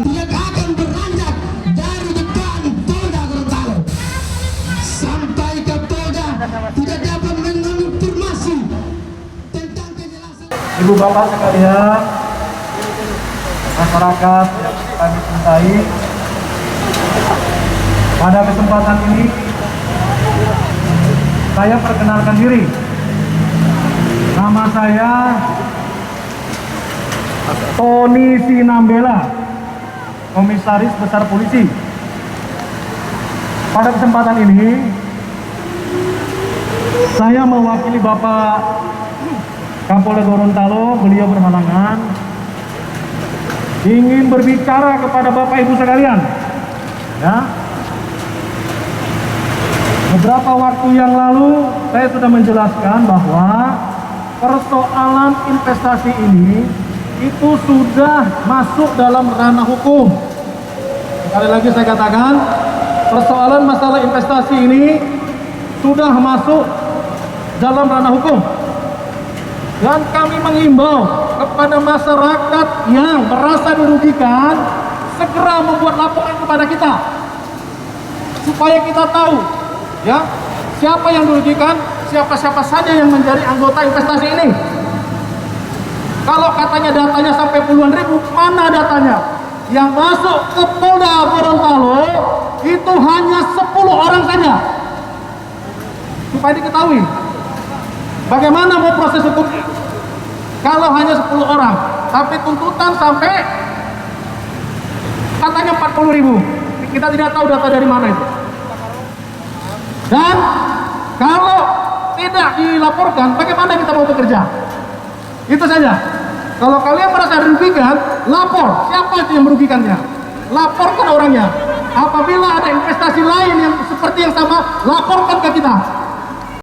tidak akan beranjak dari depan Polda Gorontalo sampai ke Polda tidak dapat mengonfirmasi tentang kejelasan. Ibu bapak sekalian, masyarakat yang kami cintai, pada kesempatan ini saya perkenalkan diri. Nama saya Tony Sinambela, Komisaris Besar Polisi. Pada kesempatan ini saya mewakili Bapak Kapolda Gorontalo, beliau berhalangan, ingin berbicara kepada Bapak Ibu sekalian. Ya. Beberapa waktu yang lalu saya sudah menjelaskan bahwa persoalan investasi ini itu sudah masuk dalam ranah hukum. Sekali lagi saya katakan, persoalan masalah investasi ini sudah masuk dalam ranah hukum. Dan kami mengimbau kepada masyarakat yang merasa dirugikan segera membuat laporan kepada kita supaya kita tahu ya siapa yang dirugikan, siapa-siapa saja yang menjadi anggota investasi ini. Kalau katanya datanya sampai puluhan ribu, mana datanya? Yang masuk ke Polda Gorontalo itu hanya 10 orang saja. Supaya diketahui bagaimana mau proses hukumnya. Kalau hanya 10 orang, tapi tuntutan sampai katanya 40.000. Kita tidak tahu data dari mana itu. Dan kalau tidak dilaporkan, bagaimana kita mau bekerja? Itu saja. Kalau kalian merasa dirugikan, lapor. Siapa itu yang merugikannya? Laporkan orangnya. Apabila ada investasi lain yang seperti yang sama, laporkan ke kita.